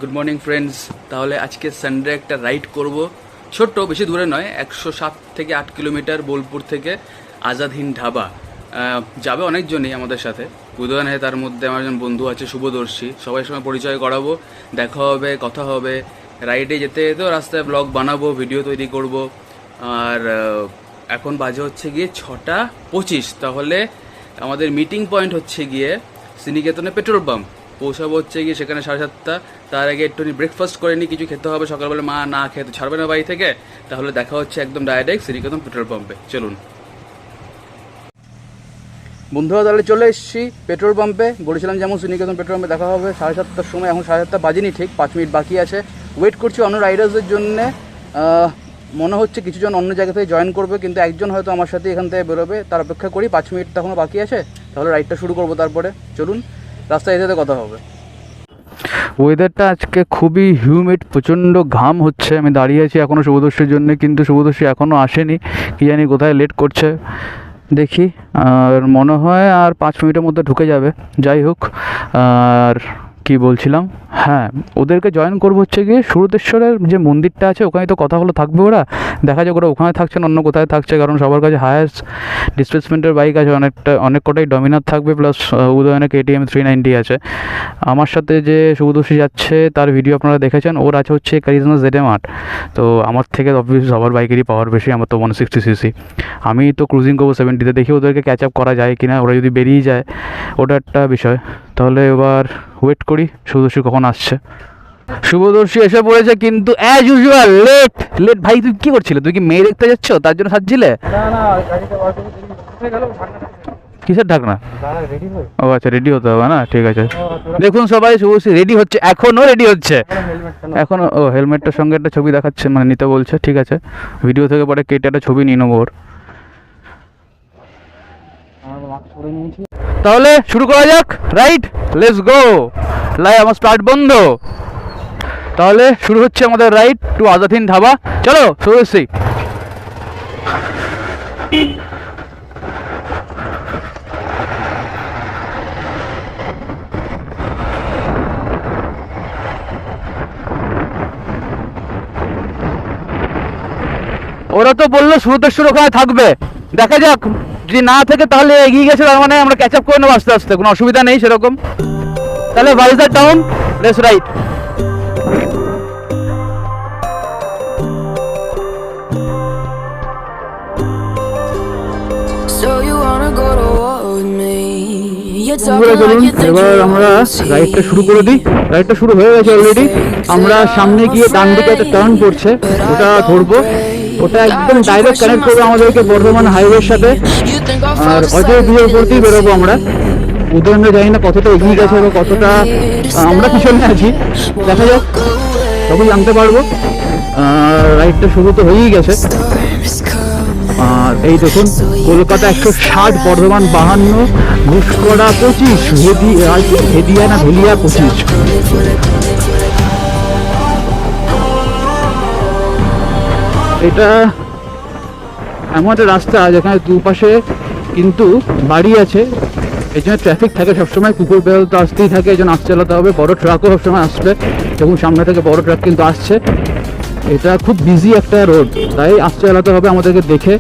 Good morning friends. তাহলে আজকে Sunday একটা রাইড করব, ছোট্ট, বেশি দূরে নয়, 107 থেকে 8 কিলোমিটার বোলপুর থেকে আজাদ হিন্দ ধাবা। যাবে অনেকজনই আমাদের সাথে, উদয়ন হয়, তার মধ্যে আমার একজন বন্ধু আছে শুভদর্শী, সবাই সঙ্গে পরিচয় করাবো, দেখা হবে, কথা হবে। রাইডে যেতে যেতেও রাস্তায় ব্লগ বানাবো, ভিডিও তৈরি করব। আর এখন বাজে হচ্ছে গিয়ে 6:25। তাহলে আমাদের মিটিং পয়েন্ট হচ্ছে গিয়ে শ্রীনিকেতনে পেট্রোল পাম্প। পৌঁছাবো হচ্ছে গিয়ে সেখানে 7:30। তার আগে একটু ব্রেকফাস্ট করে নিই, কিছু খেতে হবে, সকালবেলা মা না খেতে ছাড়বে না বাড়ি থেকে। তাহলে দেখা হচ্ছে একদম ডাইরেক্ট শ্রীনিকেতন পেট্রোল পাম্পে। চলুন বন্ধুরা, তাহলে চলে এসেছি পেট্রোল পাম্পে। বলেছিলাম যেমন শ্রীনিকেতন পেট্রোল পাম্পে দেখা হবে 7:30টার সময়। এখন 7:30 বাজেনি, ঠিক 5 মিনিট বাকি আছে। ওয়েট করছি অন্য রাইডার্সদের জন্যে। মনে হচ্ছে কিছুজন অন্য জায়গা থেকে জয়েন করবে, কিন্তু একজন হয়তো আমার সাথে এখান থেকে বেরোবে। তার অপেক্ষা করি, 5 মিনিট এখনও বাকি আছে। তাহলে রাইডটা শুরু করবো। তারপরে চলুন, রাস্তায় যেতে কথা হবে। ওয়েদারটা আজকে খুবই হিউমিড, প্রচণ্ড ঘাম হচ্ছে। আমি দাঁড়িয়ে আছি এখনও শুভদর্শীর জন্য, কিন্তু শুভদর্শী এখনও আসেনি, কি জানি কোথায় লেট করছে। দেখি, আর মনে হয় আর 5 মিনিটের মধ্যে ঢুকে যাবে। যাই হোক, আর কি বলছিলাম, হ্যাঁ, ওদেরকে জয়েন করবো হচ্ছে গিয়ে সুরতেশ্বরের যে মন্দিরটা আছে, ওখানে তো কথা হলো থাকবে ওরা। দেখা যাক ওরা ওখানে থাকছে না অন্য কোথায় থাকছে, কারণ সবার কাছে হায়েস্ট ডিসপ্লেসমেন্টের বাইক আছে, অনেক কটাই ডমিনার থাকবে, প্লাস উদয়নে KTM 390 আছে। আমার সাথে যে শুভদর্শী যাচ্ছে তার ভিডিও আপনারা দেখেছেন, ওর আছে হচ্ছে কারিজমা ZM8। তো আমার থেকে অবভিয়াসলি সবার বাইকেরই পাওয়ার বেশি, আমার তো 160cc। আমি তো ক্রুজিং করবো 70-তে, দেখি ওদেরকে ক্যাচ আপ করা যায় কিনা। ওরা যদি বেরিয়ে যায় ওটা একটা বিষয়। তাহলে এবার ওয়েট করি শুভদর্শী কখন আসছে। শুভদর্শী এসে পড়েছে, কিন্তু অ্যাজ ইউজুয়াল লেট। ভাই তুই কি করছিলে? তুই কি মেয়ে দেখতে যাচ্ছ তার জন্য সাজছিলে? কিসের ঢাকনা? ও আচ্ছা, রেডি হতে হবে না, ঠিক আছে। দেখুন সবাই, শুভদর্শী রেডি হচ্ছে, এখনও রেডি হচ্ছে। এখনও ও হেলমেটটার সঙ্গে একটা ছবি দেখাচ্ছে, মানে নিতে বলছে। ঠিক আছে, ভিডিও থেকে পরে কেটে একটা ছবি নিয়ে নেবো ওর। তাহলে শুরু করা যাক রাইট, লেটস গো। আমার স্টার্ট বন্ধ। তাহলে শুরু হচ্ছে আমাদের রাইড টু আজাদ হিন্দ ধাবা। চলো শুভদর্শী। ওরা তো বললো সুরতেশ্বর ওখানে থাকবে, দেখা যাক। যদি না থাকে তাহলে এগিয়ে গেছে, তার মানে আমরা ক্যাচ আপ করে নেবো আস্তে আস্তে, কোনো অসুবিধা নেই সেরকম। তাহলে what is the town, let's ride. এবার আমরা রাইডটা শুরু করে দিই। রাইডটা শুরু হয়ে গেছে অলরেডি। আমরা সামনে গিয়ে ডান দিকে একটা টার্ন পড়ছে, ওটা ধরবো। ওটা একদম ডাইরেক্ট কানেক্ট করবো আমাদেরকে বর্ধমান হাইওয়ের সাথে। আর অজয় ব্রিজের উপর দিয়ে বেরোবো আমরা। উদয়নে জানি না কতটা এগিয়ে গেছে বা কতটা আমরা পিছনে আছি, দেখা যাক, তবেই জানতে পারবো। রাইডটা শুরু তো হয়েই গেছে। আর এই দেখুন, কলকাতা 160, বর্ধমান 52, ঘুষকরা 25, হেদিয়া না ভেলিয়া 25। এটা এমন একটা রাস্তা যেখানে দুপাশে কিন্তু বাড়ি আছে, এই জন্য ট্রাফিক থাকে সবসময়। কুকুর বেরোল তো আসতেই থাকে, এই জন্য আসতে চালাতে হবে। বড় ট্রাকও সবসময় আসবে, এবং সামনে থেকে বড় ট্রাক কিন্তু আসছে। এটা খুব বিজি একটা রোড, তাই আসতে চালাতে হবে আমাদেরকে দেখে।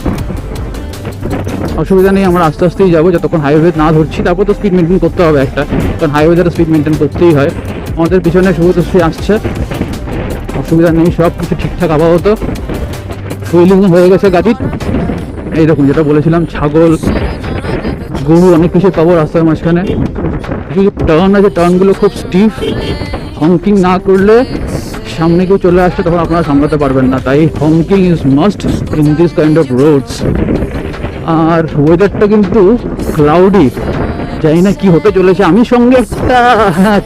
অসুবিধা নেই, আমরা আস্তে আস্তেই যাবো যতক্ষণ হাইওয়ে না ধরছি। তারপর তো স্পিড মেনটেন করতে হবে একটা, কারণ হাইওয়ে দ্বারা স্পিড মেনটেন করতেই হয়। আমাদের পিছনে শুভদর্শী আসছে, অসুবিধা নেই, সব কিছু ঠিকঠাক। আপাতত ফুয়েলিং হয়ে গেছে গাড়ির। এই দেখুন, যেটা বলেছিলাম, ছাগল গরু অনেক কিছু পাবো রাস্তার মাঝখানে। কিছু টার্ন আছে, টার্নগুলো খুব স্টিফ, হংকিং না করলে সামনে কেউ চলে আসছে তখন আপনারা সামলাতে পারবেন না, তাই honking is must in this kind of roads. আর ওয়েদারটা কিন্তু ক্লাউডি, জানি না কি হতে চলেছে। আমি সঙ্গে একটা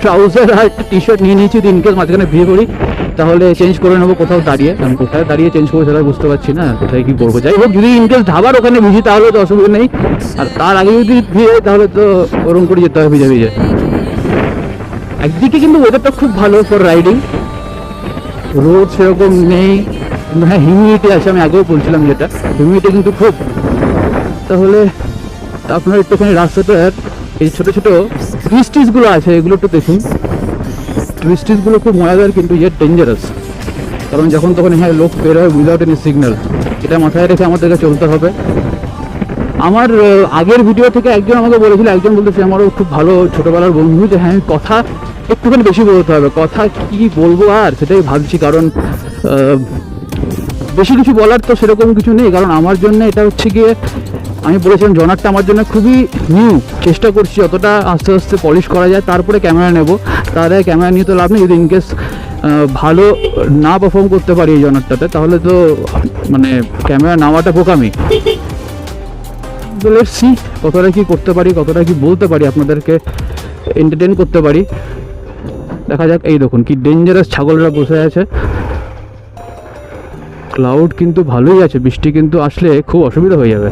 ট্রাউজার আর একটা টি-শার্ট নিয়ে নিয়েছি, ইনকেস মাঝখানে ভিড়ে পড়ি তাহলে চেঞ্জ করে নেবো কোথাও দাঁড়িয়ে। আমি কোথায় দাঁড়িয়ে চেঞ্জ করবো সেটা বুঝতে পারছি না, কোথায় কী করবো। যাই হোক, যদি ইনকেস ধাবার ওখানে ভিজি তাহলে তো অসুবিধা নেই, আর তার আগে যদি ভিড়ে তাহলে তো ওরম করে যেতে হবে ভিজে ভিজে। একদিকে কিন্তু ওয়েদারটা খুব ভালো ফর রাইডিং, রোড সেরকম নেই, হ্যাঁ হিউমিডিটি আছে, আমি আগেও বলছিলাম যেটা, হিউমিডিটি কিন্তু খুব। তাহলে আপনার একটুখানি রাস্তাটার এই ছোটো ছোটো ব্রিজ টিজগুলো আছে, এগুলো একটু দেখুন। টুরিস্টগুলো খুব মজাদার কিন্তু ইয়ে ডেঞ্জারাস, কারণ যখন তখন এখানে লোক বেরোয় উইদাউট এনি সিগন্যাল, এটা মাথায় রেখে আমাদেরকে চলতে হবে। আমার আগের ভিডিও থেকে একজন আমাকে বলেছিল, একজন বলতে সে আমারও খুব ভালো ছোটোবেলার বন্ধু, যে হ্যাঁ কথা একটুখানি বেশি বলতে হবে, কথা কি বলবো আর সেটাই ভাবছি, কারণ বেশি কিছু বলার তো সেরকম কিছু নেই, কারণ আমার জন্য এটা হচ্ছে গিয়ে, আমি বলেছিলাম জনারটা আমার জন্য খুবই নিউ, চেষ্টা করছি যতটা আস্তে আস্তে পলিশ করা যায়, তারপরে ক্যামেরা নেব। তার আগে ক্যামেরা নিয়ে তো লাভ নেই, যদি ইনকেস ভালো না পারফর্ম করতে পারি এই জনারটাতে, তাহলে তো মানে ক্যামেরা নেওয়াটা বোকামি। লেটস সি কতটা কি করতে পারি, কতটা কি বলতে পারি, আপনাদেরকে এন্টারটেন করতে পারি, দেখা যাক। এই দেখুন কি ডেঞ্জারাস ছাগলরা বসে আছে। ক্লাউড কিন্তু ভালোই আছে, বৃষ্টি কিন্তু আসলে খুব অসুবিধা হয়ে যাবে।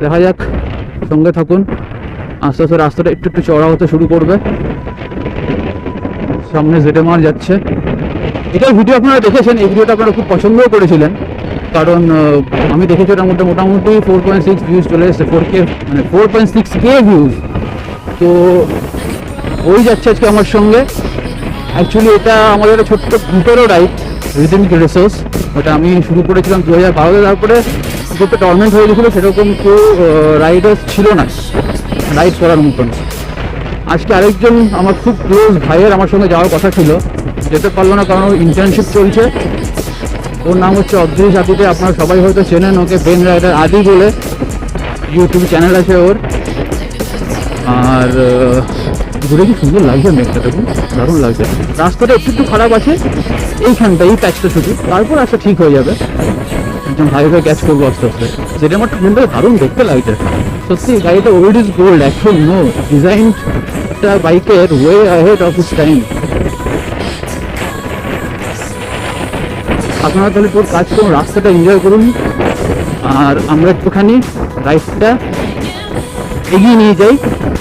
দেখা যাক, সঙ্গে থাকুন। আস্তে আস্তে রাস্তাটা একটু একটু চড়া হতে শুরু করবে, সামনে জেটেমার যাচ্ছে। এটার ভিডিও আপনারা দেখেছেন, এই ভিডিওটা আপনারা খুব পছন্দও করেছিলেন, কারণ আমি দেখেছি ওটার মধ্যে মোটামুটি 4.6 ভিউজ চলে এসেছে, 4K মানে 4.6K ভিউজ। তো ওই যাচ্ছে আজকে আমার সঙ্গে। অ্যাকচুয়ালি এটা আমাদের একটা ছোট্ট গ্রুপেরও রাইড, রিদেম রিসোর্স, ওটা আমি শুরু করেছিলাম 2012-তে, তারপরে গ্রুপে টর্নামেন্ট হয়ে গেছিলো, সেরকম কেউ রাইডার্স ছিল না রাইড করার মতন। আজকে আরেকজন আমার খুব ক্লোজ ভাইয়ের আমার সঙ্গে যাওয়ার কথা ছিল, যেতে পারলো না কারণ ওর ইন্টার্নশিপ চলছে। ওর নাম হচ্ছে অদ্রিশ আদিতে, আপনারা সবাই হয়তো চেনেন ওকে, পেন রাইডার আদি বলে ইউটিউব চ্যানেল আছে ওর। আর ঘুরে কি সুন্দর লাগছে, মেঘটা দেখুন দারুণ লাগছে। রাস্তাটা একটু একটু খারাপ আছে এইখানটা, এই প্যাচটা শুধু, তারপর রাস্তা ঠিক হয়ে যাবে, একদম হাইওয়ে ক্যাচ করবো আস্তে আস্তে। যেটা আমার কিন্তু দারুণ দেখতে লাগছে সত্যি। গাড়িটা ওল্ড ইজ গোল্ড, এখন নো ডিজাইনটা বাইকের way ahead of is time. আপনারা তাহলে পুরো কাজ করুন, রাস্তাটা এনজয় করুন, আর আমরা একটুখানি রাইডটা এগিয়ে নিয়ে যাই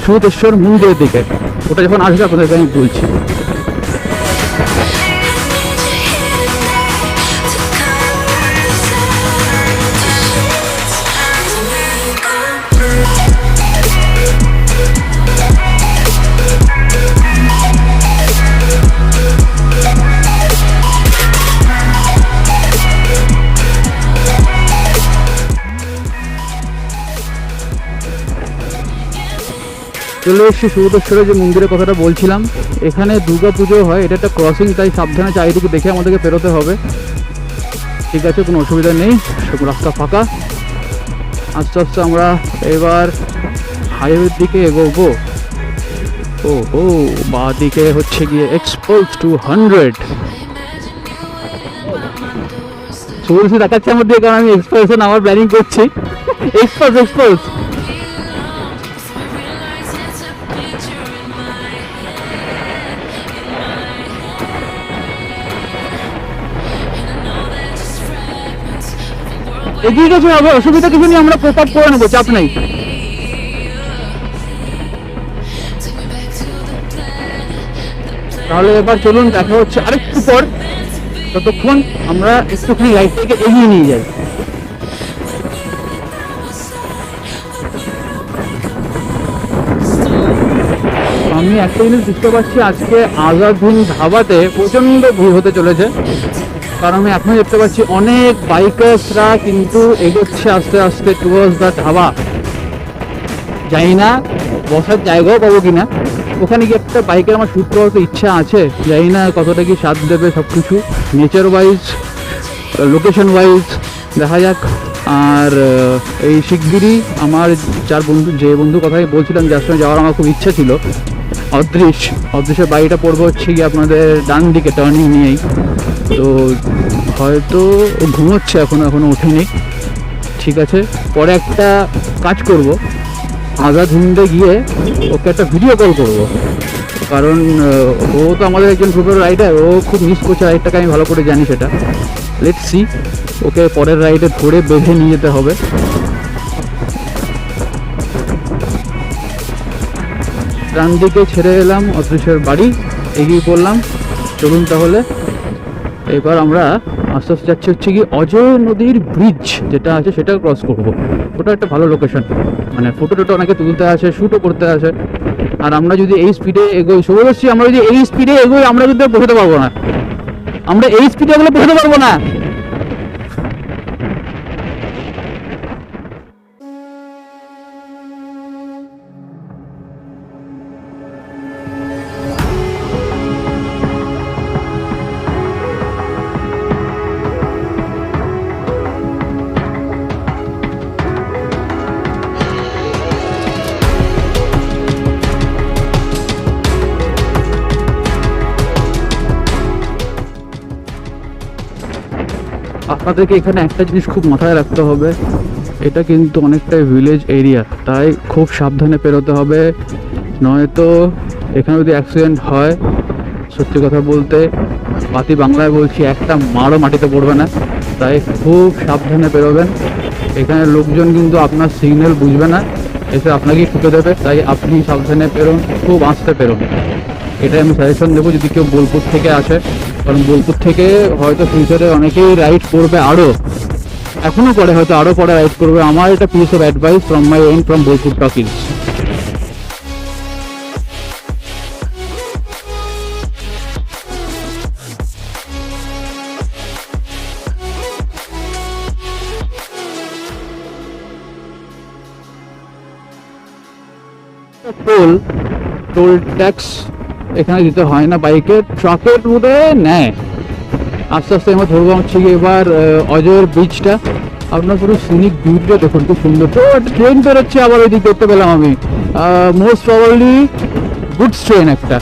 সুদর্শন মন্দিরের দিকে। ওটা যখন আসবে আপনাদেরকে আমি বলছি। চলে এসেছি সুদর্শনের যে মন্দিরের কথাটা বলছিলাম, এখানে দুর্গা পুজো হয়, এটা একটা ক্রসিং, তাই সাবধানে চারিদিকে দেখে আমাদেরকে পেরোতে হবে। ঠিক আছে, কোনো অসুবিধা নেই, সব রাস্তা ফাঁকা। আস্তে আস্তে আমরা এবার হাইওয়ের দিকে এগোবো। ও ও বাঁ দিকে হচ্ছে গিয়ে এক্সপোজ 200 সুরসি দেখাচ্ছে আমার দিকে, কারণ আমি এক্সপোজে নামার প্ল্যানিং করছি। এক্সপোজ এক্সপোজ এগিয়ে গেছে, হবে অসুবিধা কিছু নেই, আমরা কোপ আপ করে নেবো, চাপ নেই। তাহলে এবার চলুন, দেখা হচ্ছে আরেকটু পর, ততক্ষণ আমরা একটুখানি লাইটটাকে এগিয়ে নিয়ে যাই। আমি একটা জিনিস বুঝতে পারছি, আজকে আজাদ হিন্দ ধাবাতে প্রচণ্ড ভিড় হতে চলেছে, কারণ আমি এখনো দেখতে পাচ্ছি অনেক বাইকার্সরা কিন্তু এগোচ্ছে আস্তে আস্তে টুয়ার্ডস দ্য ধাবা। জানি না বসার জায়গাও পাবো কিনা, ওখানে গিয়ে একটা বাইকের আমার শ্যুট করার তো ইচ্ছা আছে, জানি না কতটা কি স্বাদ দেবে সব কিছু, নেচার ওয়াইজ লোকেশন ওয়াইজ দেখা যাক। আর এই শিগগিরই আমার যে বন্ধু কথাই বলছিলাম, যার সঙ্গে যাওয়ার আমার খুব ইচ্ছা ছিল, অদৃশের বাড়িটা পড়বে হচ্ছে গিয়ে আপনাদের ডান দিকে টার্নিং নিয়েই। তো হয়তো ঘুমোচ্ছে এখনো ওঠেনি। ঠিক আছে, পরে একটা কাজ করব, আজাদ হিন্দে গিয়ে ওকে একটা ভিডিও কল করব, কারণ ও তো আমাদের একজন গ্রুপের রাইডার, ও খুব মিস করছে রাইডটাকে, আমি ভালো করে জানি সেটা। লেটস সি, ওকে পরের রাইডে ধরে বেঁধে নিয়ে যেতে হবে। ডান দিকে ছেড়ে এলাম অদৃশের বাড়ি, এগিয়ে পড়লাম। চলুন তাহলে এবার আমরা আস্তে আস্তে যাচ্ছি হচ্ছে কি অজয় নদীর ব্রিজ যেটা আছে সেটা ক্রস করব। ওটা একটা ভালো লোকেশন, মানে ফটো টটো অনেকে তুলতে আসে, শ্যুটও করতে আসে, আর আমরা যদি এই স্পিডে এগোই, শুভদর্শী আমরা যদি এই স্পিডে এগোই আমরা কিন্তু পৌঁছতে পারবো না, আমরা এই স্পিডে এগুলো পৌঁছতে পারবো না। আপনাদেরকে এখানে একটা জিনিস খুব মাথায় রাখতে হবে, এটা কিন্তু অনেকটাই ভিলেজ এরিয়া, তাই খুব সাবধানে পেরোতে হবে, নয়তো এখানে যদি অ্যাক্সিডেন্ট হয় সত্যি কথা বলতে পাতি বাংলায় বলছি একটা মারও মাটিতে পড়বে না, তাই খুব সাবধানে পেরোবেন। এখানে লোকজন কিন্তু আপনার সিগন্যাল বুঝবে না, এসে আপনাকেই ঠুকে দেবে, তাই আপনি সাবধানে পেরোন, খুব আস্তে পেরোন। এটাই আমি সাজেশন দেবো যদি কেউ বোলপুর থেকে আসে, কারণ বোলপুর থেকে হয়তো ফিউচারে অনেকেই রাইড করবে, আরও এখনও পরে হয়তো আরও পরে রাইড করবে। আমার এটা piece of advice from my and from Bolpur talkies. Toll tax এখানে দিতে হয় না, বাইকের ট্রাকের মধ্যে নেয়। আস্তে আস্তে আমরা ধরবো হচ্ছে কি এবার অজয়ের ব্রিজটা, আপনার পুরো সিনিক ভিউটা দেখুন খুব সুন্দর। তো ট্রেন বেরোচ্ছে আবার ওই দিক দেখতে পেলাম আমি, মোস্ট প্রবাবলি গুডস ট্রেন একটা।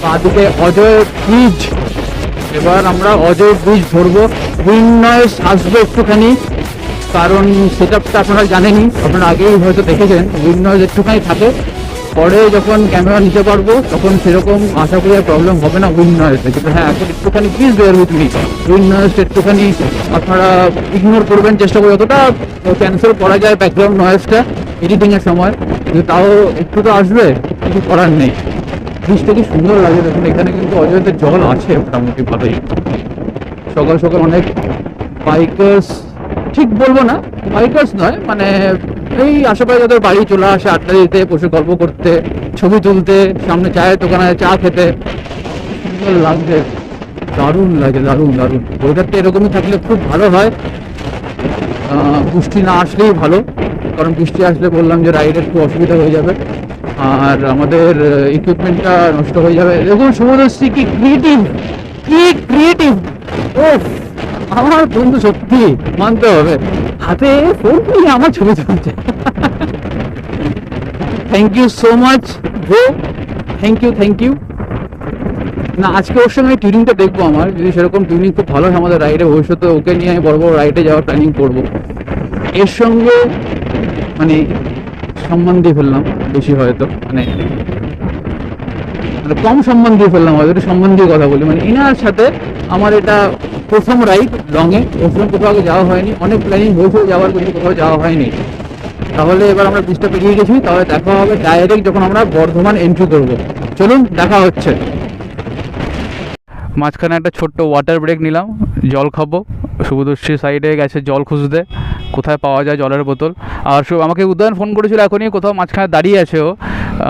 বাদিকে অজয় ব্রিজ, এবার আমরা অজয় ব্রিজ ধরবো। উইন্ড নয়েজ আসবে একটুখানি, কারণ সেট আপটা আপনারা জানেনই, আপনারা আগেই হয়তো দেখেছেন উইন্ড নয়েজ একটুখানি থাকে, পরে যখন ক্যামেরা নিতে পারবো তখন সেরকম আশা করি আর প্রবলেম হবে না উইন্ড নয়েজে। কিন্তু হ্যাঁ এখন একটুখানি please bear with me, wind নয়েজটা একটুখানি আপনারা ইগনোর করবেন, চেষ্টা করি যতটা ক্যান্সেল করা যায় ব্যাকগ্রাউন্ড নয়েজটা এডিটিংয়ের সময়, কিন্তু তাও একটু তো আসবে, কিছু করার নেই। ব্রিজটা কি সুন্দর লাগে দেখুন, এখানে কিন্তু অজয়তে জল আছে মোটামুটি ভালোই। সকাল সকাল অনেক বাইকার্স, ঠিক বলবো না বাইকার্স নয়, মানে এই আশেপাশে যাদের বাড়ি চলে আসে আড্ডা দিতে, বসে গল্প করতে, ছবি তুলতে, সামনে চায়ের দোকানে চা খেতে, সুন্দর লাগছে, দারুণ লাগে, দারুণ দারুণ। ওয়েদারটা এরকমই থাকলে খুব ভালো হয়, বৃষ্টি না আসলেই ভালো, কারণ বৃষ্টি আসলে বললাম যে রাইডের খুব অসুবিধা হয়ে যাবে আর আমাদের ইকুইপমেন্টটা নষ্ট হয়ে যাবে। দেখুন শুভদর্শী কি ক্রিয়েটিভ, কি ক্রিয়েটিভ! ও আমার বন্ধু সত্যি মানতে হবে, হাতে ফোন নিয়ে আমার ছবি তুলছে। Thank you so much bro, thank you thank you. না আজকে ওর সঙ্গে টিউনিংটা দেখবো, আমার যদি সেরকম টিউনিং খুব ভালো হয় আমাদের রাইডে, ভবিষ্যতে ওকে নিয়ে আমি বড় বড় রাইডে যাওয়ার প্ল্যানিং করবো। এর সঙ্গে মানে সম্মান দিয়ে ফেললাম বেশি, হয়তো মানে কম সম্মান দিয়ে ফেললাম, হয়তো একটু সম্মান দিয়ে কথা বলি। মানে ইনার সাথে আমার এটা প্রথম রাইড লংয়ে, প্রথম কোথাও আগে যাওয়া হয়নি, অনেক প্ল্যানিং হয়েছিল যাওয়ার কিন্তু কোথাও যাওয়া হয়নি। তাহলে এবার আমরা ব্রিজটা পেরিয়ে গেছি, তাহলে দেখা হবে ডাইরেক্ট যখন আমরা বর্ধমান এন্ট্রি করবো। চলুন দেখা হচ্ছে। মাঝখানে একটা ছোট্ট ওয়াটার ব্রেক নিলাম, জল খাবো। শুভদর্শী সাইডে গেছে জল খুঁজতে, কোথায় পাওয়া যায় জলের বোতল। আর আমাকে উদয়ন ফোন করেছিল এখনই, কোথাও মাঝখানে দাঁড়িয়ে আছে ও,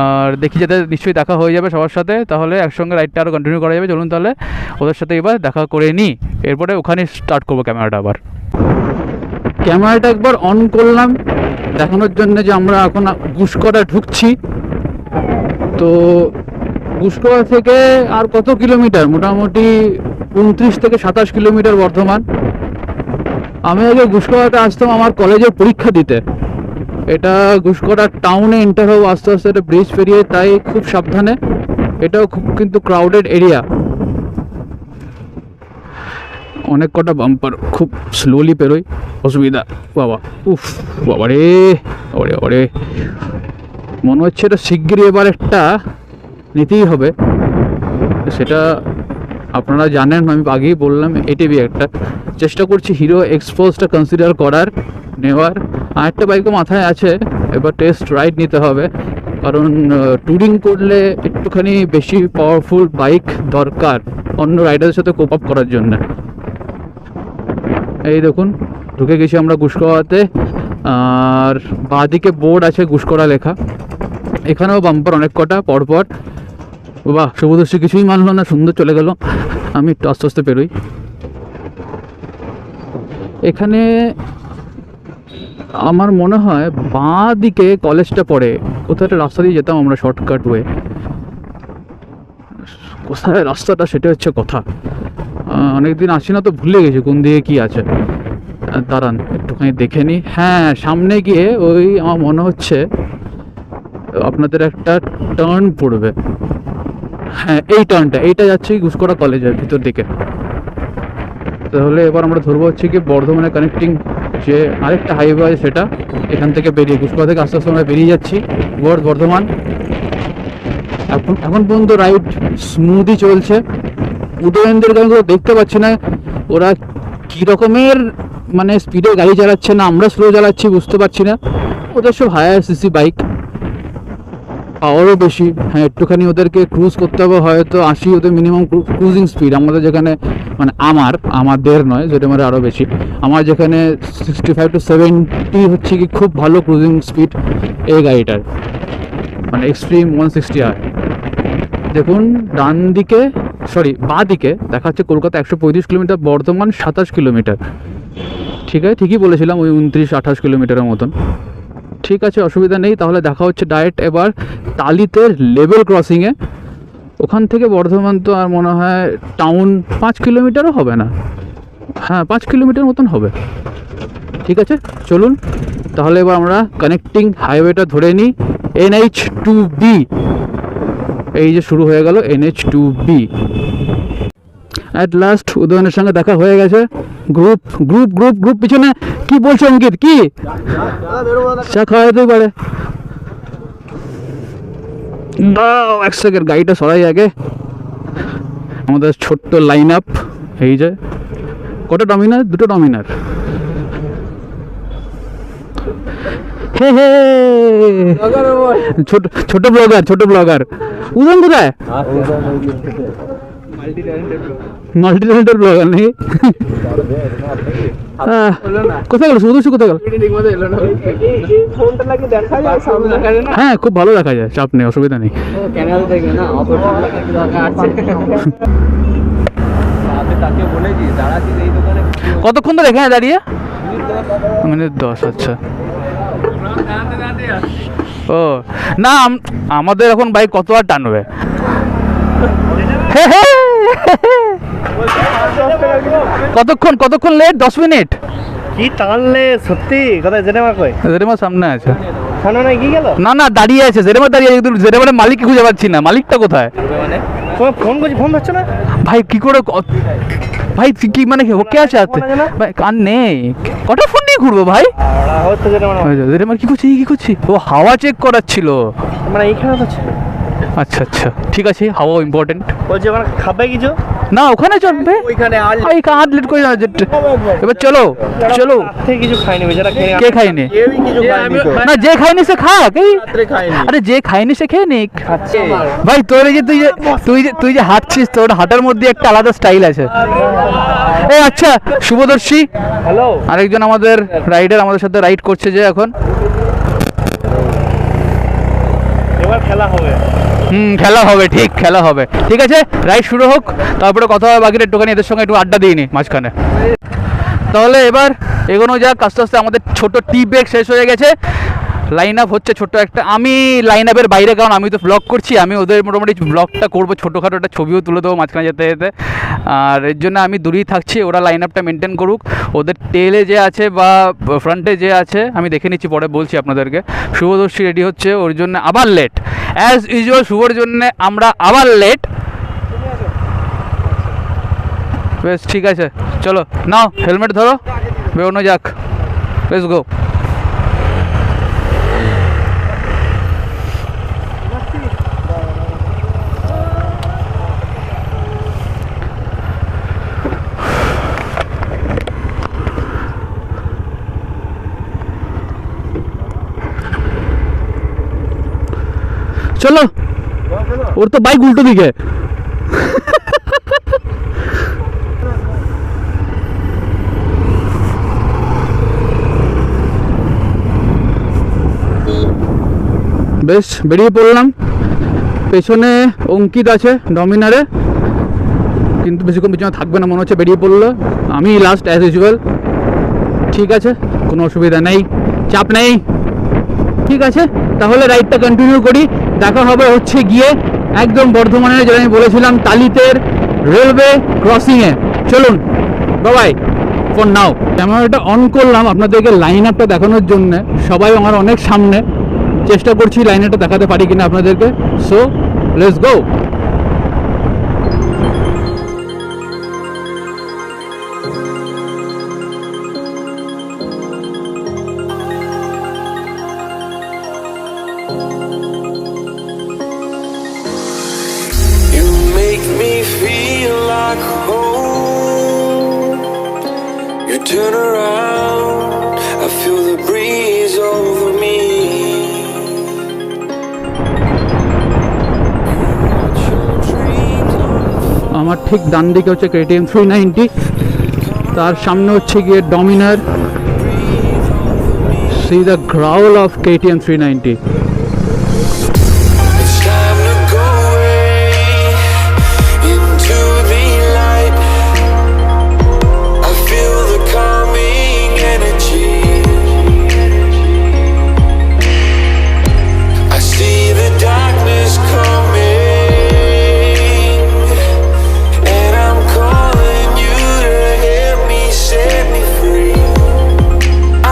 আর দেখি যাতে নিশ্চয়ই দেখা হয়ে যাবে সবার সাথে, তাহলে একসঙ্গে রাইডটা আরও কন্টিনিউ করা যাবে। চলুন তাহলে ওদের সাথে এবার দেখা করে নিই, এরপরে ওখানে স্টার্ট করবো ক্যামেরাটা। আবার ক্যামেরাটা একবার অন করলাম দেখানোর জন্য যে আমরা এখন গুসকরা ঢুকছি। তো গুসকরা থেকে আর কত কিলোমিটার, মোটামুটি 29 থেকে 27 কিলোমিটার বর্ধমান। আমি আগে গুসকরাতে আসতাম আমার কলেজের পরীক্ষা দিতে, এটা গুসকরা টাউনে এন্টার হবো আস্তে আস্তে, একটা ব্রিজ পেরিয়ে, তাই খুব সাবধানে। এটাও খুব কিন্তু ক্রাউডেড এরিয়া, অনেক কটা বাম্পার, খুব স্লোলি পেরোই, অসুবিধা। বাবা উফ, বাবা রে, ওরে ওরে, মনে হচ্ছে এটা শিগগিরই এবার একটা নিতেই হবে, সেটা আপনারা জানেন, আমি আগেই বললাম এটিভি একটা চেষ্টা করছি হিরো এক্সপোজটা কনসিডার করার, নেওয়ার। আরেকটা বাইকও মাথায় আছে, এবার টেস্ট রাইড নিতে হবে, কারণ ট্যুরিং করলে একটুখানি বেশি পাওয়ারফুল বাইক দরকার অন্য রাইডারের সাথে কোপ আপ করার জন্য। এই দেখুন ঢুকে গেছি আমরা গুসকরাতে, আর বাঁদিকে বোর্ড আছে গুসকরা লেখা। এখানেও বাম্পার অনেক কটা পরপর। বাহ, শুভদর্শী কিছুই মানলো না, সুন্দর চলে গেল। আমি একটু আস্তে আস্তে পেরোই। এখানে আমার মনে হয় বাঁ দিকে কলেজটা পড়ে, কোথাও একটা রাস্তা দিয়ে যেতাম আমরা, শর্টকাট ওয়ে। কোথায় রাস্তাটা সেটা হচ্ছে কথা, অনেকদিন আসি না তো ভুলে গেছি কোন দিকে কি আছে। দাঁড়ান একটুখানি দেখে নিই। হ্যাঁ, সামনে গিয়ে ওই আমার মনে হচ্ছে আপনাদের একটা টার্ন পড়বে। হ্যাঁ, এই টার্নটা, এইটা যাচ্ছে গুসকরা কলেজের ভিতর দিকে। তাহলে এবার আমরা ধরবো হচ্ছে কি বর্ধমানে কানেক্টিং যে আরেকটা হাইওয়ে আছে সেটা, এখান থেকে বেরিয়ে গুসকরা থেকে আস্তে আস্তে আমরা বেরিয়ে যাচ্ছি বর্ধমান। এখন পর্যন্ত রাইড স্মুথই চলছে। উদয়নদেরকে আমি দেখতে পাচ্ছি না ওরা কী রকমের মানে স্পিডে গাড়ি চালাচ্ছে, না আমরা স্লো চালাচ্ছি বুঝতে পারছি না। ওদের সব হায়ার সিসি বাইক, পাওয়ারও বেশি। হ্যাঁ, একটুখানি ওদেরকে ক্রুজ করতে হবে, হয়তো 80 ওদের মিনিমাম ক্রুজিং স্পিড। আমাদের যেখানে মানে আমাদের নয়, যেটা মানে আরও বেশি, আমার যেখানে 65 to 70 হচ্ছে কি খুব ভালো ক্রুজিং স্পিড এই গাড়িটার, মানে এক্সট্রিম 160R। দেখুন ডান দিকে, সরি বাঁ দিকে দেখাচ্ছে কলকাতা 135 কিলোমিটার, বর্ধমান 27 কিলোমিটার। ঠিক আছে, ঠিকই বলেছিলাম, ওই 29-28 কিলোমিটারের মতন। ঠিক আছে, অসুবিধা নেই। তাহলে দেখা হচ্ছে ডাইরেক্ট এবার তালিতে লেভেল ক্রসিংয়ে। ওখান থেকে বর্ধমান তো আর মনে হয় টাউন 5 কিলোমিটারও হবে না, হ্যাঁ 5 কিলোমিটার মতন হবে। ঠিক আছে, চলুন তাহলে এবার আমরা কানেক্টিং হাইওয়েটা ধরে নিই, NH2B। এই যে শুরু হয়ে গেল NH2B। অ্যাট লাস্ট উদয়নের সঙ্গে দেখা হয়ে গেছে। গ্রুপ গ্রুপ গ্রুপ গ্রুপ পিছনে কি বলছো অঙ্কিত? কি চা খাওয়া যেতেই পারে। দাও এক সেকেন্ড, গাড়িটা সরাই আগে। আমাদের ছোট্ট লাইন আপ, এই যে কটা ডমিনার, দুটো ডমিনার। হে হে, ছোট ব্লগার উদয়ন কোথায়? মাল্টি ট্যালেন্টেড ব্লগার নেই। কোথায় গেল শুধু কোথায় গেল? হ্যাঁ, খুব ভালো দেখা যায়, চাপ নেই, অসুবিধা নেই। কতক্ষণ ধরে এখানে দাঁড়িয়ে? মিনিট 10। আচ্ছা, ও না, আমাদের এখন বাইক কত আর টানবে? কতক্ষণ লেট? 10 মিনিট। কি টানলে সত্যি? কোথায় জেনেমা? কই জেরেমা? সামনে আছে। সামনে নাই কি গেল? না দাঁড়িয়ে আছে, জেরেমা দাঁড়িয়ে আছে, কিন্তু জেরেমার মালিককে খুঁজে পাচ্ছি না। মালিকটা কোথায়? মানে তোমার ফোন করছি, ফোন ধরছো না ভাই। কি করে ভাই, কি মানে ওকে আছে ভাই? কান নেই, কটা ফোন নিয়ে ঘুরবো ভাই? জেরেমার কি করছি? ও হাওয়া চেক করাচ্ছিল, মানে এইখানে তো ছিল। আচ্ছা, ঠিক আছে, হাওয়া ইম্পর্টেন্ট। বলছি ওখানে খাবে কিছু না, ওখানে চলবে, ওইখানে আট লেট করে যাবে। এবার চলো কিছু খাইনি, বেচারা কে খাইনি? না, যে খাইনি সে খাক। আরে যে খাইনি সে খেয়ে নিক ভাই। তোর এই যে তুই যে হাঁটছিস, তোর হাঁটার মধ্যে একটা আলাদা স্টাইল আছে। এই আচ্ছা, শুভদর্শী হ্যালো, আরেকজন আমাদের রাইডার আমাদের সাথে রাইড করছে যে এখন। এবার খেলা হবে। খেলা হবে। ঠিক আছে, রাইড শুরু হোক, তারপরে কথা হবে বাকিটা। একটুখানি এদের সঙ্গে একটু আড্ডা দিইনি মাঝখানে। তাহলে এবার এগোনো যাক। আস্তে আস্তে আমাদের ছোট টি ব্রেক শেষ হয়ে গেছে, লাইন আপ হচ্ছে ছোট্ট একটা। আমি লাইন আপের বাইরে, কারণ আমি তো ব্লগ করছি, আমি ওদের মোটামুটি ব্লগটা করবো, ছোটোখাটো একটা ছবিও তুলে দেবো মাঝখানে যেতে। আর এর জন্য আমি দূরেই থাকছি, ওরা লাইন আপটা মেনটেন করুক। ওদের টেলে যে আছে বা ফ্রন্টে যে আছে আমি দেখে নিচ্ছি, পরে বলছি আপনাদেরকে। শুভদর্শী রেডি হচ্ছে, ওর জন্য আবার লেট অ্যাজ ইউজুয়াল। শুভর জন্য আমরা আবার লেট। বেশ, ঠিক আছে, চলো নাও হেলমেট ধরো, বেরোনো যাক। Let's go. চলো, ওর তো বাইক উল্টো দিকে। বেশ, বেরিয়ে পড়লাম। পেছনে অঙ্কিত আছে ডমিনারে, কিন্তু বেশিক্ষণ পিছনে থাকবে না মনে হচ্ছে, বেরিয়ে পড়লো। আমি লাস্ট অ্যাজ ইউজুয়াল। ঠিক আছে, কোনো অসুবিধা নেই, চাপ নেই। ঠিক আছে, তাহলে রাইডটা কন্টিনিউ করি। দেখা হবে হচ্ছে গিয়ে একদম বর্ধমানের, যেটা আমি বলেছিলাম, তালিতের রেলওয়ে ক্রসিংয়ে। চলুন, বাই ফর নাও। ক্যামেরাটা অন করলাম আপনাদেরকে লাইন আপটা দেখানোর জন্য। সবাই আমার অনেক সামনে, চেষ্টা করছি লাইন আপটা দেখাতে পারি কিনা আপনাদেরকে। So let's go. Turn around, I feel the breeze over me. আমার ঠিক ডান দিকে হচ্ছে KTM 390, তার সামনে হচ্ছে গিয়ে Dominar. See the growl of KTM 390. It's time to go away into the light. I feel the calming energy. I see the darkness coming, and I'm calling you to help me set me free.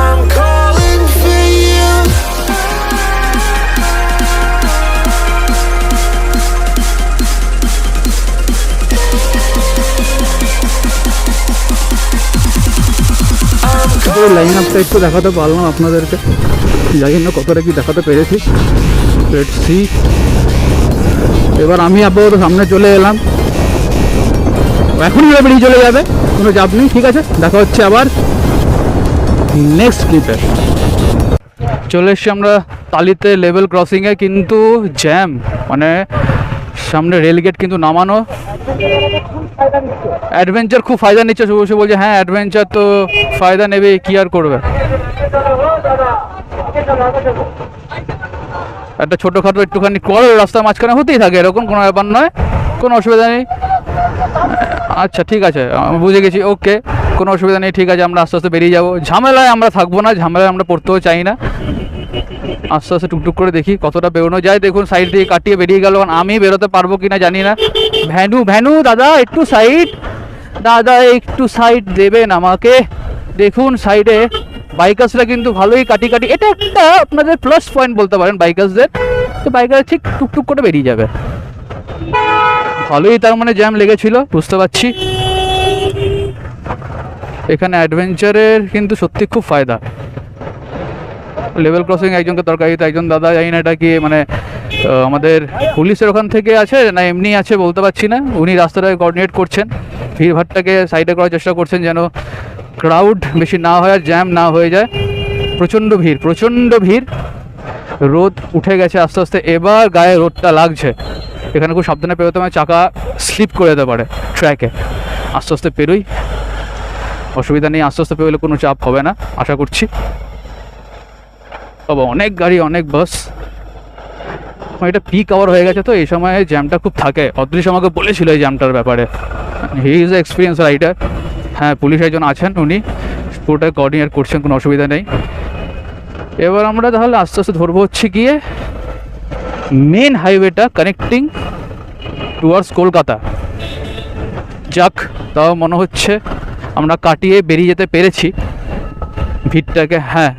I'm calling for you. Line আপটা একটু দেখাতে পারলাম আপনাদেরকে, জানি না কতটা কি দেখাতে পেরেছি। Let's see. এবার আমি আপাতত সামনে চলে এলাম, এখনই বেরিয়ে চলে যাবে, কোনো চাপ নেই। ঠিক আছে, দেখা হচ্ছে আবার নেক্সট ক্লিপে। চলে এসছি আমরা তালিতে লেভেল ক্রসিংয়ে, কিন্তু জ্যাম, মানে সামনে রেলগেট কিন্তু নামানো। অ্যাডভেঞ্চার খুব ফায়দা নিচ্ছে, শুভশ্রী বলছে হ্যাঁ অ্যাডভেঞ্চার তো ফায়দা নেবে, কি আর করবে। একটা ছোটোখাটো একটুখানি কল রাস্তার মাঝখানে হতেই থাকে, এরকম কোনো ব্যাপার নয়, কোনো অসুবিধা নেই। আচ্ছা ঠিক আছে, বুঝে গেছি, ওকে, কোনো অসুবিধা নেই। ঠিক আছে, আমরা আস্তে আস্তে বেরিয়ে যাবো, ঝামেলায় আমরা থাকবো না, ঝামেলায় আমরা পড়তেও চাই না। আস্তে আস্তে টুকটুক করে দেখি কতটা বেরোনো যায়। দেখুন সাইড দিয়ে কাটিয়ে বেরিয়ে গেল, আমি বেরোতে পারবো কিনা জানি না। ভ্যানু ভ্যানু দাদা একটু সাইড, দাদা একটু সাইড দেবেন আমাকে। দেখুন সাইডে বাইকার্সরা কিন্তু ভালোই কাটি কাটি, এটা একটা আপনাদের প্লাস পয়েন্ট বলতে পারেন বাইকার্সদের, তো বাইকার ঠিক টুকটুক করে বেরিয়ে যাবে। ভালোই তার মানে জ্যাম লেগেছিল, বুঝতে পারছি। এখানে অ্যাডভেঞ্চারের কিন্তু সত্যি খুব ফায়দা। লেভেল ক্রসিং একজনকে দরকার, তো একজন দাদা জানি না এটা কি মানে আমাদের পুলিশের ওখান থেকে আছে না এমনি আছে বলতে পারছি না, উনি রাস্তাটাকে কোঅর্ডিনেট করছেন, ভিড়ভাড়টাকে সাইডে করার চেষ্টা করছেন যেন ক্রাউড বেশি না হয় আর জ্যাম না হয়ে যায়। প্রচণ্ড ভিড়, প্রচণ্ড ভিড়। রোদ উঠে গেছে আস্তে আস্তে, এবার গায়ে রোদটা লাগছে। এখানে খুব সাবধানে পেরোতে হবে, চাকা স্লিপ করে যেতে পারে ট্র্যাকে। আস্তে আস্তে পেরোই, অসুবিধা নেই, আস্তে আস্তে পেরোলে কোনো চাপ হবে না আশা করছি। তবে অনেক গাড়ি, অনেক বাস, এটা পিক আওয়ার হয়ে গেছে, তো এই সময় জ্যামটা খুব থাকে। অদৃশ্য আমাকে বলেছিল এই জ্যামটার ব্যাপারে, he is a experience rider. হ্যাঁ, পুলিশ একজন আছেন, উনি পুরোটা কোঅর্ডিনেট করছেন, কোনো অসুবিধা নেই। এবার আমরা তাহলে আস্তে আস্তে ধরবো হচ্ছে গিয়ে মেন হাইওয়েটা কানেক্টিং টুয়ার্ডস কলকাতা। যাক, তাও মনে হচ্ছে আমরা কাটিয়ে বেরিয়ে যেতে পেরেছি ভিড়টাকে। হ্যাঁ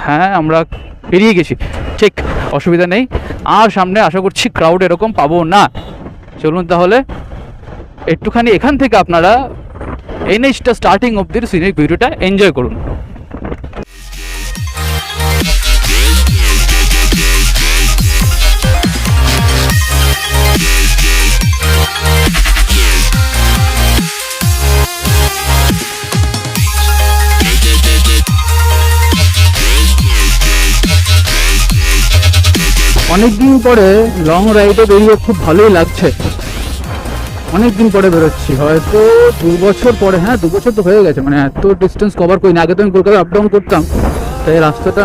হ্যাঁ, আমরা পেরিয়ে গেছি, ঠিক, অসুবিধা নেই। আর সামনে আশা করছি ক্রাউড এরকম পাবো না। চলুন তাহলে একটুখানি এখান থেকে আপনারা এনএইচটা স্টার্টিং অবধি সিনিক ভিডিওটা এনজয় করুন। অনেক দিন পরে লং রাইডে বেরিয়ে খুব ভালোই লাগছে। অনেক দিন পরে বেরোচ্ছি, হয়তো 2 বছর পরে। হ্যাঁ 2 বছর তো হয়ে গেছে, মানে এত ডিস্টেন্স কভার করিনি। আগে তো আমি কলকাতা আপ ডাউন করতাম, তাই রাস্তাটা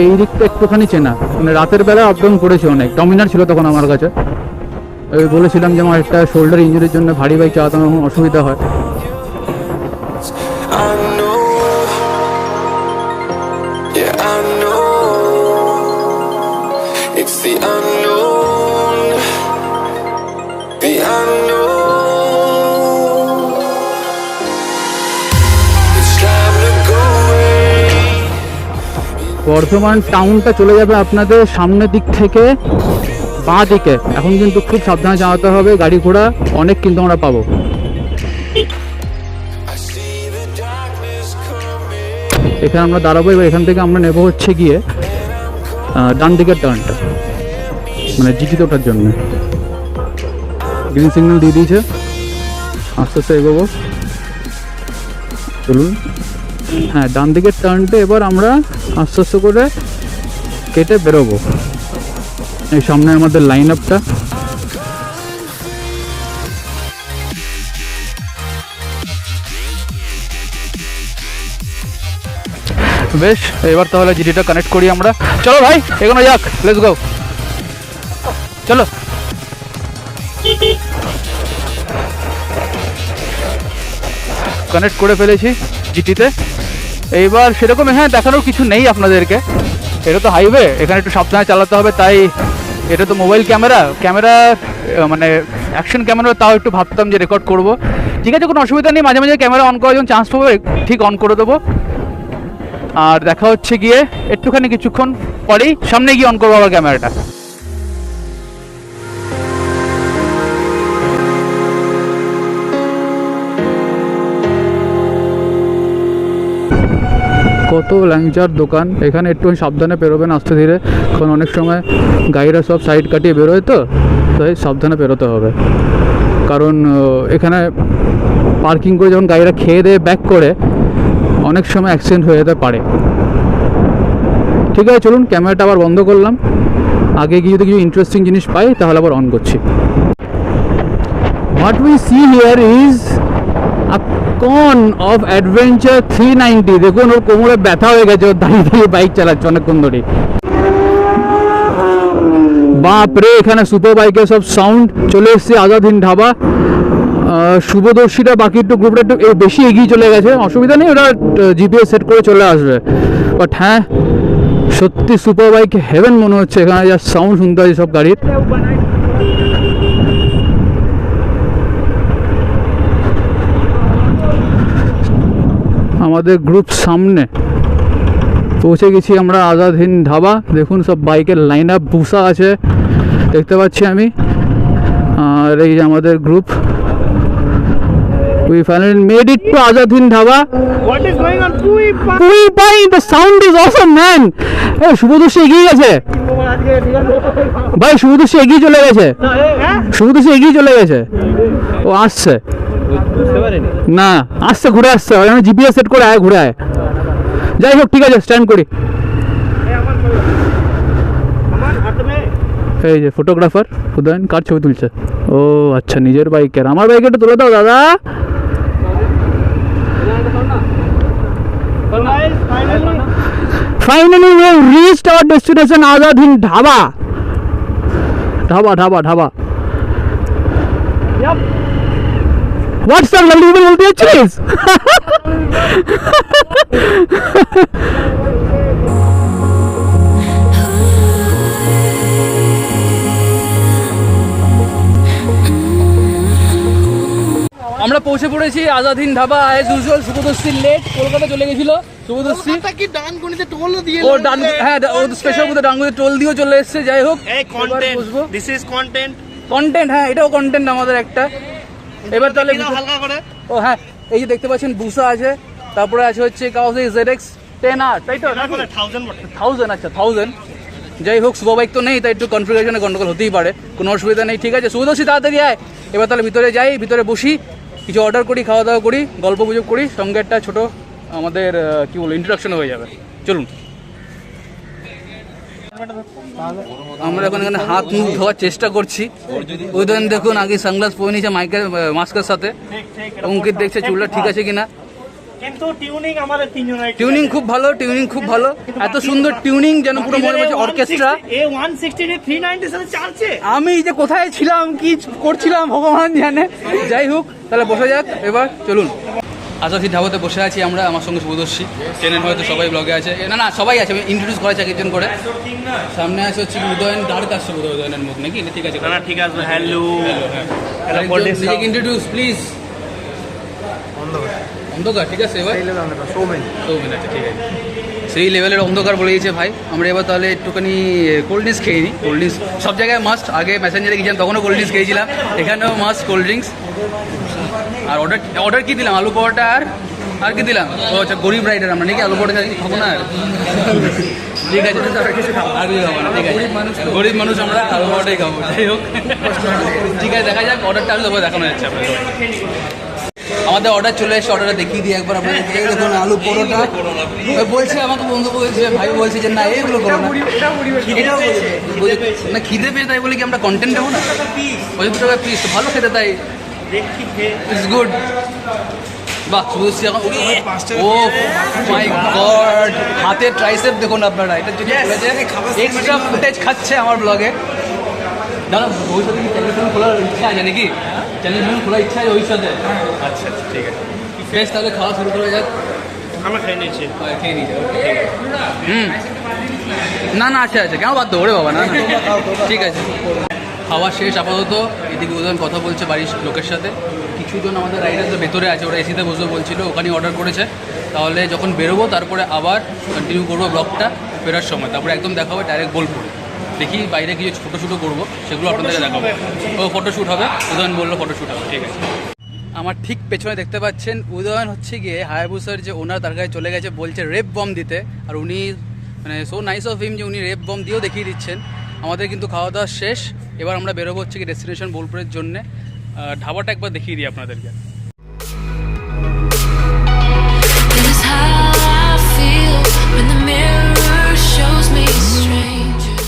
এই দিকটা একটুখানি চেনা। মানে রাতের বেলা আপ ডাউন করেছি অনেক। ডমিনার ছিল তখন আমার কাছে। আমি বলেছিলাম যে আমার একটা শোল্ডার ইঞ্জুরির জন্য ভারী বাইক চালাতে আমার অসুবিধা হয়। I know, yeah, I know. It's the unknown, the unknown. It's time to go away. Bardhaman টাউনটা চলে যাবে আপনাদের সামনের দিক থেকে বাঁ দিকে। এখন কিন্তু খুব সাবধানে চালাতে হবে, গাড়ি ঘোড়া অনেক কিন্তু আমরা পাবো। I see the darkness coming. এখানে আমরা দাঁড়াবো। এবার এখান থেকে আমরা নেবো হচ্ছে গিয়ে ডান দিকের টার্নটা, মানে জিটিতে ওঠার জন্য। গ্রিন সিগন্যাল দিয়ে দিয়েছে, আস্তে আস্তে এগোবো। চলুন। হ্যাঁ ডান দিকের টার্নটা এবার আমরা আস্তে আস্তে করে কেটে বেরোবো। এই সামনে আমাদের লাইন আপটা। বেশ, এবার তাহলে জিটিটা কানেক্ট করি আমরা। চলো ভাই এগোনো যাক, লেটস গো, চলো। কানেক্ট করে ফেলেছি জিটিতে। এইবার সেরকম হ্যাঁ দেখানোর কিছু নেই আপনাদেরকে, এটা তো হাইওয়ে, এখানে একটু সাবধানে চালাতে হবে। তাই এটা তো মোবাইল ক্যামেরা মানে অ্যাকশন ক্যামেরা, তাও একটু ভাবতাম যে রেকর্ড করব। ঠিক আছে, কোনো অসুবিধা নেই, মাঝে মাঝে ক্যামেরা অন করার জন্য চান্স পাবো, ঠিক অন করে দেবো। আর দেখা হচ্ছে গিয়ে একটুখানি কিছুক্ষণ পরেই, সামনে গিয়ে অন করবো আবার ক্যামেরাটা। কত ল্যাংচার দোকান এখানে, একটু সাবধানে বেরোবেন আস্তে ধীরে, কারণ অনেক সময় গাড়িরা সব সাইড কাটিয়ে বেরোয়, তো তাই সাবধানে বেরোতে হবে। কারণ এখানে পার্কিং করে যখন গাড়িরা খেয়ে দিয়ে ব্যাক করে, অনেক সময় অ্যাক্সিডেন্ট হয়ে যেতে পারে। ঠিক আছে চলুন, ক্যামেরাটা আবার বন্ধ করলাম। আগে গিয়ে যদি কিছু ইন্টারেস্টিং জিনিস পাই তাহলে আবার অন করছি। What we see here is a কন অফ অ্যাডভেঞ্চার 390। দেখুন ওর কোমরে ব্যথা হয়ে গেছে, ওর দাঁড়িয়ে দাঁড়িয়ে বাইক চালাচ্ছে অনেকক্ষণ ধরে। বাপরে, এখানে সুপার বাইকের সব সাউন্ড। চলে এসছে আজাদ হিন্দ ধাবা। শুভদর্শীরা বাকি একটু গ্রুপটা একটু বেশি এগিয়ে চলে গেছে, অসুবিধা নেই, ওরা জিপিএস সেট করে চলে আসবে। বাট হ্যাঁ সত্যি সুপার বাইক হেভেন মনে হচ্ছে, এখানে যা সাউন্ড শুনতে হয় সব গাড়ির। আমাদের গ্রুপ সামনে পৌঁছে গেছি আমরা, আজাদ হিন্দ ধাবা। দেখুন সব বাইকের লাইন আপ বুসা আছে দেখতে পাচ্ছি আমি। আর এই যে আমাদের group, we finally made it to Azad Hind Dhaba. What is going on? Pui pai, the sound is awesome man. এই শুভদর্শী এগিয়ে গেছে ভাই, শুভদর্শী এগিয়ে চলে গেছে, শুভদর্শী এগিয়ে চলে গেছে। ও আসছে না, আসছে, ঘুরে আসছে, আমি জিপিএস সেট করে আয়, ঘুরে আয়। যাই হোক ঠিক আছে, স্ট্যান্ড করি। এই যে ফটোগ্রাফার উদয়ন, কার ছবি তুলছে? ও আচ্ছা, নিজের বাইকের। আমার বাইকেরটা তুলে দাও দাদা। Finally we have reached our destination, Azad Hind Dhaba. Dhaba. Yep. What's the lovely cheese? আমরা পৌঁছে পড়েছি Azad Hind Dhaba. As usual Shubhadarshi late, Kolkata চলে গেছিল শুভদর্শী। কি ডানকুনিতে টোল দিয়ে ও ডান, হ্যাঁ ও স্পেশাল করে ডানগুনিতে টোল দিয়েও চলে এসেছে। যাই হোক, এই content, this is content, content, হ্যাঁ এটাও কন্টেন্ট আমাদের একটা। এবার তাহলে হালকা করে। ও হ্যাঁ, এই যে দেখতে পাচ্ছেন বুসা আছে, তারপরে আছে হচ্ছে কাউসি ZX 10R, তাই তো? 1000, আচ্ছা 1000। যাই হোক, শুভ বাইক তো নেই, তাই একটু কনফিগারেশনে গন্ডগোল হতেই পারে, কোনো অসুবিধা নেই। ঠিক আছে শুভদর্শী তাড়াতাড়ি আয়। এবার তাহলে ভিতরে যাই, ভিতরে বসি, কিছু অর্ডার করি, খাওয়া দাওয়া করি, গল্প গুজব করি, সঙ্গে একটা ছোটো আমাদের কী বলবো ইন্ট্রোডাকশন হয়ে যাবে। চলুন। আমরা এখন এখানে হাত মুখ ধোয়ার চেষ্টা করছি। উদয়ন দেখুন আগে সানগ্লাস পরে নিয়েছে মাস্কের সাথে। অঙ্কিত দেখছে চুলটা ঠিক আছে কিনা। কিন্তু টিউনিং আমাদের তিনজনের টিউনিং খুব ভালো, টিউনিং খুব ভালো, এত সুন্দর টিউনিং যেন পুরো মনে হচ্ছে অর্কেস্ট্রা। এ 160 এ 390 সাথে চালছে। আমি যে কোথায় ছিলাম কি করছিলাম ভগবান জানে। যাই হোক তাহলে বসে যাক এবার, চলুন। আসাসি ধাবাতে বসে আছি আমরা, আমার সঙ্গে শুভদর্শী, চেনেন হয়তো সবাই ব্লগে আছে, না সবাই আছে, আমি ইন্ট্রোডিউস করেছি একজন করে। সামনে আসে হচ্ছে উদয়ন, ডার্ক আসছে উদয়নের মুখ নাকি, ঠিক আছে না ঠিক আছে। হ্যালো নিজেকে ইন্ট্রোডিউস প্লিজ। অন্ধকার ঠিক আছে, এবার সৌমেন আচ্ছা ঠিক আছে, সেই লেভেলের অন্ধকার বলে দিয়েছে ভাই। আমরা এবার তাহলে একটুখানি কোল্ড ড্রিঙ্কস খেয়ে নিই। কোল্ড ড্রিঙ্কস সব জায়গায় মাস্ট, আগে ম্যাসেঞ্জারে গিয়েছিলাম তখনও কোল্ড ড্রিঙ্কস খেয়েছিলাম, এখানেও মাস্ট কোল্ড ড্রিঙ্কস। আর অর্ডার কি দিলাম, আলু পরোটা আর কি দিলাম, ও আচ্ছা গরিব রাইডার আমরা নাকি, আলু পরোটা খাবো না আর ঠিক আছে, আর কিছু খাবো না, ঠিক আছে গরিব মানুষ আমরা, আলু পরোটাই খাবো। যাই হোক ঠিক আছে, দেখা যাক অর্ডারটা আসলে দেখানো যাচ্ছে আপনাদের। আমাদের অর্ডার চলে এসে অর্ডারটা দেখিয়ে দিই একবার আপনাদের। দেখুন আলু পরোটা বলছে, আমাকে বন্ধু বলছে, ভাই বলছে যে না এগুলো করো না, না খিদে পেয়ে তাই বলে কি আমরা কন্টেন্ট দেবো না, 75 টাকা পিস ভালো খেতে, তাই ইটস গুড। বাহ শুভদর্শী এখন, ও মাই গড, হাতের ট্রাইসেপ দেখুন আপনারা, এটা যদি বলেছে এক্সট্রা ফুটেজ খাচ্ছে আমার ব্লগে। দাদা ওই সাথে কি চ্যানেল খোলার ইচ্ছা আছে নাকি, চ্যানেল খোলার ইচ্ছা আছে ওই সাথে? আচ্ছা আচ্ছা ঠিক আছে, বেশ তাহলে খাওয়া শুরু করা যাক। আমরা খেয়ে নিয়েছি, খেয়ে নিয়ে যাবো, ঠিক আছে। না না আচ্ছা আচ্ছা কেন বাদ দেবো রে বাবা, না ঠিক আছে। খাওয়া শেষ আপাতত, এদিকে উদয়ন কথা বলছে বাড়ির লোকের সাথে। কিছুজন আমাদের রাইডারদের ভেতরে আছে, ওরা এসিতে বসে বলছিল, ওখানেই অর্ডার করেছে। তাহলে যখন বেরোবো তারপরে আবার কন্টিনিউ করবো ব্লগটা ফেরার সময়, তারপরে একদম দেখা হবে ডাইরেক্ট বোলপুরে। দেখি বাইরে কিছু ফটোশ্যুটও করবো, সেগুলো আপনাদেরকে দেখাবো। ও ফটোশ্যুট হবে, উদয়ন বললো ফটোশ্যুট হবে, ঠিক আছে। আমার ঠিক পেছনে দেখতে পাচ্ছেন উদয়ন হচ্ছে গিয়ে হায়াবুসার যে ওনার, তার কাছে চলে গেছে, বলছে রেপ বম দিতে। আর উনি মানে সো নাইস অফ হিম যে উনি রেপ বম দিয়েও দেখিয়ে দিচ্ছেন। আমাদের কিন্তু খাওয়া দাওয়া শেষ, এবার আমরা বেরোবো হচ্ছে কি ডেস্টিনেশন বোলপুরের জন্যে। ঢাবাটা একবার দেখিয়ে দিই আপনাদেরকে। This is how I feel when the mirror shows me strangers.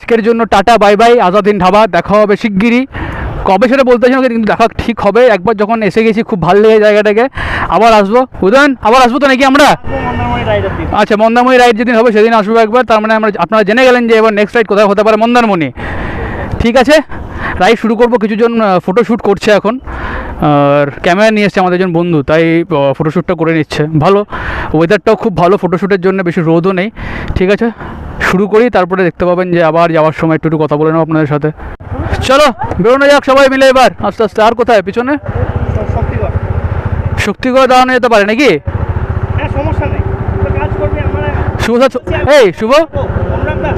আজকের জন্য টাটা বাই বাই, আজাদিন ঢাবা, দেখা হবে শিগগিরই। কবে সেটা বলতে চাই না, কিন্তু দেখা ঠিক হবে। একবার যখন এসে গেছি খুব ভালো লেগে জায়গাটাকে, আবার আসবো। উদয়ন আবার আসবো তো নাকি আমরা? আচ্ছা মন্দারমণি রাইড যেদিন হবে সেদিন আসবো একবার। তার মানে আপনারা জেনে গেলেন যে এবার নেক্সট রাইড কোথায় হতে পারে, মন্দারমণি। ঠিক আছে রাইড শুরু করবো। কিছুজন ফটোশ্যুট করছে এখন, আর ক্যামেরা নিয়ে এসছে আমাদের একজন বন্ধু, তাই ফটোশ্যুটটা করে নিচ্ছে। ভালো ওয়েদারটাও খুব ভালো ফটোশ্যুটের জন্য, বেশি রোদও নেই। ঠিক আছে শুরু করি, তারপরে দেখতে পাবেন যে আবার যাওয়ার সময় একটু কথা বলে নেবো আপনাদের সাথে। চলো বেরোনো যাক সবাই মিলে এবার আস্তে আস্তে। আর কোথায় পিছনে? শক্তিগড় দাঁড়ানো যেতে পারে নাকি? সমস্যা নেই, শুভ এই শুভ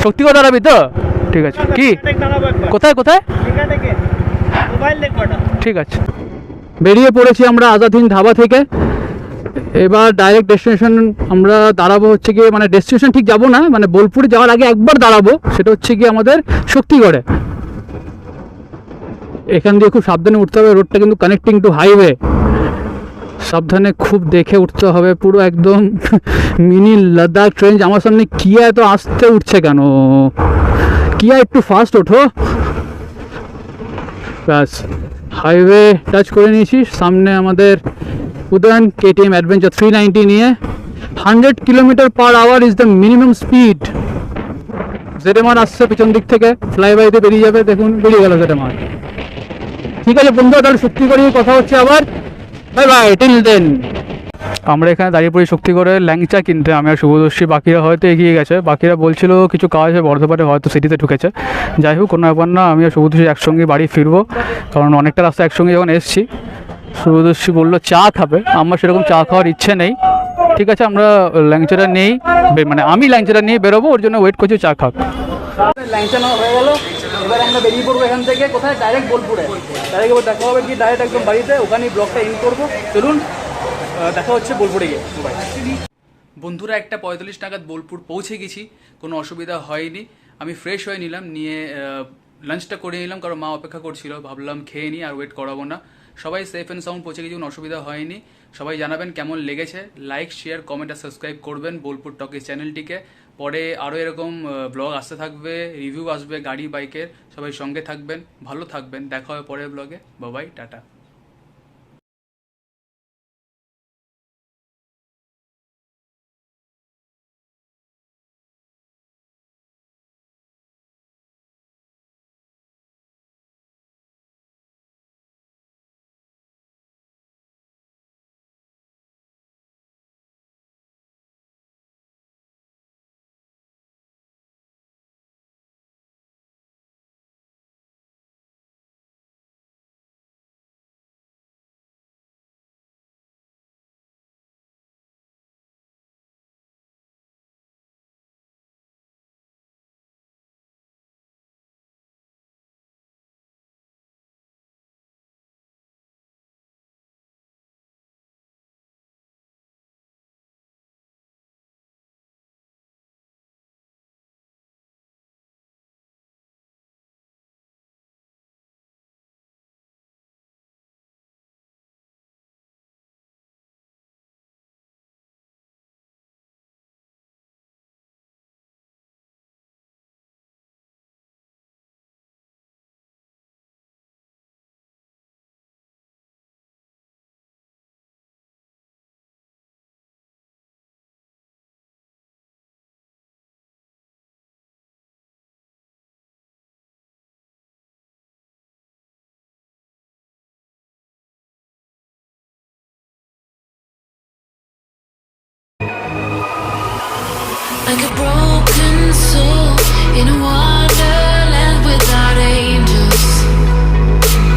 শক্তিগড় দাঁড়াবি তো? ঠিক আছে কি কোথায় কোথায়? ঠিক আছে বেরিয়ে পড়েছি আমরা আজাদিন ধাবা থেকে। এবার ডাইরেক্ট ডেস্টিনেশন আমরা দাঁড়াবো হচ্ছে গিয়ে, মানে ডেস্টিনেশন ঠিক যাবো না, মানে বোলপুরে যাওয়ার আগে একবার দাঁড়াবো, সেটা হচ্ছে গিয়ে আমাদের শক্তিগড়ে। এখান দিয়ে খুব সাবধানে উঠতে হবে, রোডটা কিন্তু কানেক্টিং টু হাইওয়ে, সাবধানে খুব দেখে উঠতে হবে, পুরো একদম মিনি লাদাখ ট্রেন। আমার সামনে কিয়া এত আস্তে উঠছে কেন? কিয়া একটু ফাস্ট ওঠো। ব্যাস হাইওয়ে টাচ করে নিয়েছি। সামনে আমাদের উদয়ন KTM অ্যাডভেঞ্চার 390 নিয়ে। 100 km/h is the minimum speed. ZMR আসছে পিছন দিক থেকে, ফ্লাইবাইতে বেরিয়ে যাবে, দেখুন বেরিয়ে গেল জেডএমআর। ঠিক আছে বন্ধুরা, তাহলে শক্তিগড়ে কথা হচ্ছে আবার। Bye bye till then. আমরা এখানে দাঁড়িয়ে পড়ি শক্তিগড়ে ল্যাংচা কিনতে। আমি আর শুভদর্শী, বাকিরা হয়তো এগিয়ে গেছে। বাকিরা বলছিল কিছু কাজ বর্ধমানে, হয়তো সিটিতে ঢুকেছে। যাই হোক কোনো ব্যাপার না, আমি আর শুভদর্শী একসঙ্গে বাড়ি ফিরবো, কারণ অনেকটা রাস্তা একসঙ্গে যখন এসেছি। শুভদর্শী বললো চা খাবে, আমার সেরকম চা খাওয়ার ইচ্ছে নেই। ঠিক আছে আমরা ল্যাংচাটা নেই, মানে আমি ল্যাংচাটা নিয়ে বেরোবো, ওর জন্য ওয়েট করছি চা খাক। ল্যাংচা নেওয়া হয়ে গেল, এবার আমরা বেরিয়ে পড়বো এখান থেকে। কোথায়? ডাইরেক্ট বোলপুরে। ডাইরেক্ট এবার দেখা হবে কি ডাইরেক্ট একদম বাড়িতে, ওখানেই ব্লগটা এন্ড করবো। চলুন দেখা হচ্ছে বোলপুরে গিয়ে। বন্ধুরা 1:45 নাগাদ বোলপুর পৌঁছে গেছি, কোনো অসুবিধা হয়নি। আমি ফ্রেশ হয়ে নিলাম, নিয়ে লাঞ্চটা করে নিলাম, কারণ মা অপেক্ষা করছিল। ভাবলাম খেয়ে নিই আর ওয়েট করাবো না। সবাই সেফ অ্যান্ড সাউন্ড পৌঁছে গিয়ে কোনো অসুবিধা হয়নি। সবাই জানাবেন কেমন লেগেছে, লাইক শেয়ার কমেন্ট আর সাবস্ক্রাইব করবেন বোলপুর টকিজ চ্যানেলটিকে। পরে আরও এরকম ব্লগ আসতে থাকবে, রিভিউ আসবে গাড়ি বাইকের। সবাই সঙ্গে থাকবেন, ভালো থাকবেন, দেখা হবে পরের ব্লগে। বাই, টাটা। Like a broken soul in a water